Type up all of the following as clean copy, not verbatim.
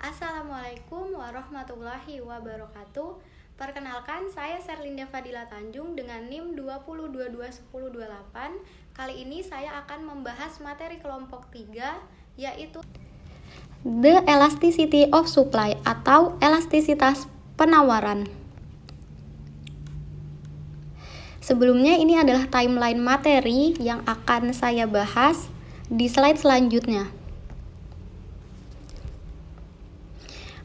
Assalamualaikum warahmatullahi wabarakatuh. Perkenalkan, saya Serlinda Fadila Tanjung dengan NIM 20221028. Kali ini saya akan membahas materi kelompok 3, yaitu The Elasticity of Supply atau elastisitas penawaran. Sebelumnya, ini adalah timeline materi yang akan saya bahas di slide selanjutnya.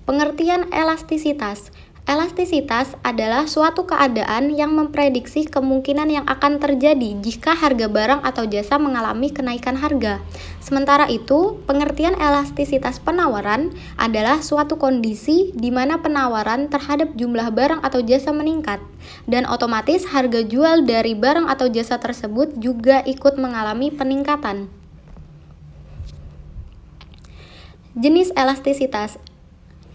Pengertian elastisitas. Elastisitas adalah suatu keadaan yang memprediksi kemungkinan yang akan terjadi jika harga barang atau jasa mengalami kenaikan harga. Sementara itu, pengertian elastisitas penawaran adalah suatu kondisi di mana penawaran terhadap jumlah barang atau jasa meningkat, dan otomatis harga jual dari barang atau jasa tersebut juga ikut mengalami peningkatan. Jenis elastisitas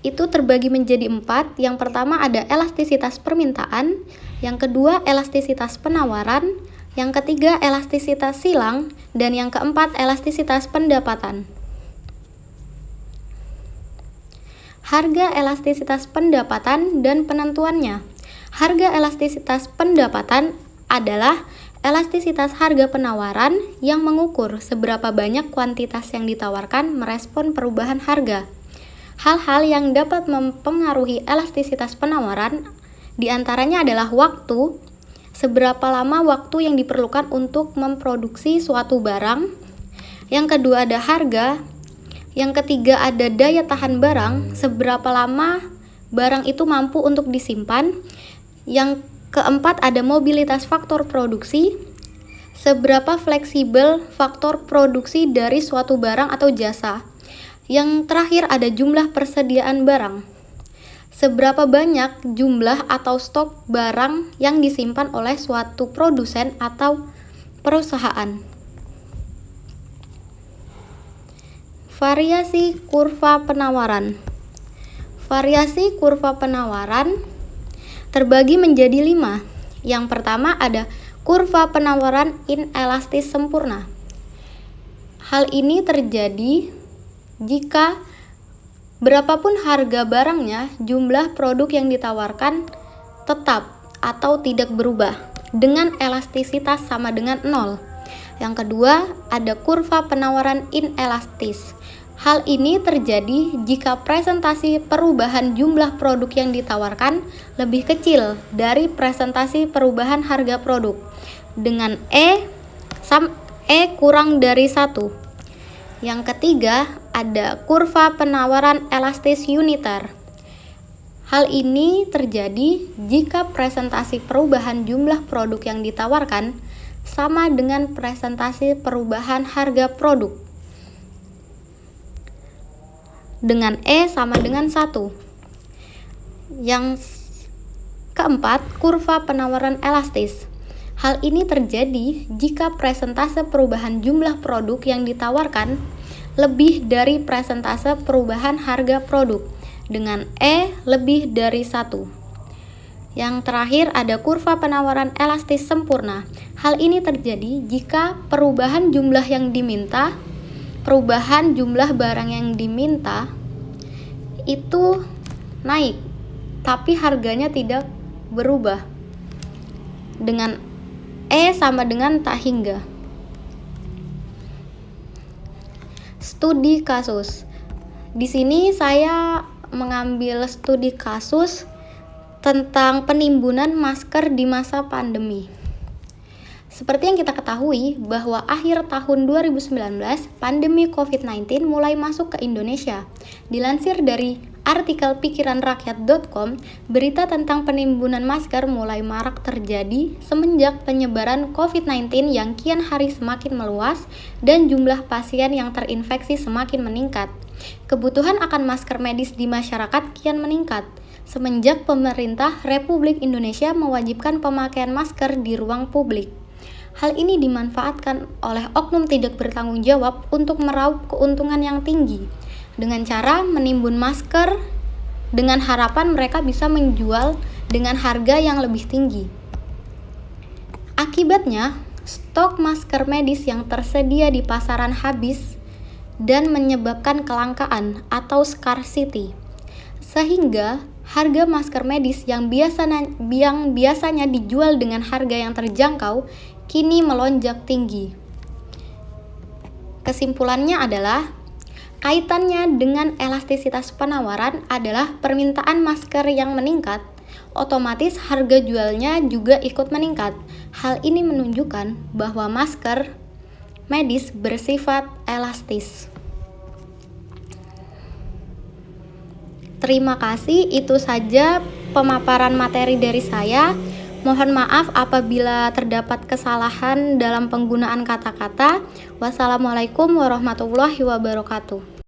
itu terbagi menjadi 4. Yang pertama ada elastisitas permintaan, yang kedua elastisitas penawaran, yang ketiga elastisitas silang, dan yang keempat elastisitas pendapatan. Harga elastisitas pendapatan dan penentuannya. Harga elastisitas pendapatan adalah elastisitas harga penawaran yang mengukur seberapa banyak kuantitas yang ditawarkan merespon perubahan harga. Hal-hal yang dapat mempengaruhi elastisitas penawaran diantaranya adalah waktu, seberapa lama waktu yang diperlukan untuk memproduksi suatu barang. Yang kedua ada harga. Yang ketiga ada daya tahan barang, seberapa lama barang itu mampu untuk disimpan. Yang keempat ada mobilitas faktor produksi, seberapa fleksibel faktor produksi dari suatu barang atau jasa. Yang terakhir ada jumlah persediaan barang. Seberapa banyak jumlah atau stok barang yang disimpan oleh suatu produsen atau perusahaan. Variasi kurva penawaran. Variasi kurva penawaran terbagi menjadi 5. Yang pertama ada kurva penawaran inelastis sempurna. Hal ini terjadi jika berapapun harga barangnya, jumlah produk yang ditawarkan tetap atau tidak berubah dengan elastisitas sama dengan 0. Yang kedua, ada kurva penawaran inelastis. Hal ini terjadi jika presentasi perubahan jumlah produk yang ditawarkan lebih kecil dari presentasi perubahan harga produk dengan E kurang dari 1. Yang ketiga, ada kurva penawaran elastis uniter. Hal ini terjadi jika presentasi perubahan jumlah produk yang ditawarkan sama dengan presentasi perubahan harga produk dengan E sama dengan 1. Yang keempat, kurva penawaran elastis. Hal ini terjadi jika presentase perubahan jumlah produk yang ditawarkan lebih dari presentase perubahan harga produk dengan E lebih dari 1. Yang terakhir ada kurva penawaran elastis sempurna. Hal ini terjadi jika perubahan jumlah barang yang diminta itu naik, tapi harganya tidak berubah dengan E sama dengan tak hingga. Studi kasus. Di sini saya mengambil studi kasus tentang penimbunan masker di masa pandemi. Seperti yang kita ketahui bahwa akhir tahun 2019 pandemi COVID-19 mulai masuk ke Indonesia. Dilansir dari artikel pikiranrakyat.com, berita tentang penimbunan masker mulai marak terjadi semenjak penyebaran COVID-19 yang kian hari semakin meluas dan jumlah pasien yang terinfeksi semakin meningkat. Kebutuhan akan masker medis di masyarakat kian meningkat semenjak pemerintah Republik Indonesia mewajibkan pemakaian masker di ruang publik. Hal ini dimanfaatkan oleh oknum tidak bertanggung jawab untuk meraup keuntungan yang tinggi dengan cara menimbun masker dengan harapan mereka bisa menjual dengan harga yang lebih tinggi. Akibatnya, stok masker medis yang tersedia di pasaran habis dan menyebabkan kelangkaan atau scarcity. Sehingga harga masker medis yang biasanya dijual dengan harga yang terjangkau kini melonjak tinggi. Kesimpulannya adalah kaitannya dengan elastisitas penawaran adalah permintaan masker yang meningkat, otomatis harga jualnya juga ikut meningkat. Hal ini menunjukkan bahwa masker medis bersifat elastis. Terima kasih, itu saja pemaparan materi dari saya. Mohon maaf apabila terdapat kesalahan dalam penggunaan kata-kata. Wassalamualaikum warahmatullahi wabarakatuh.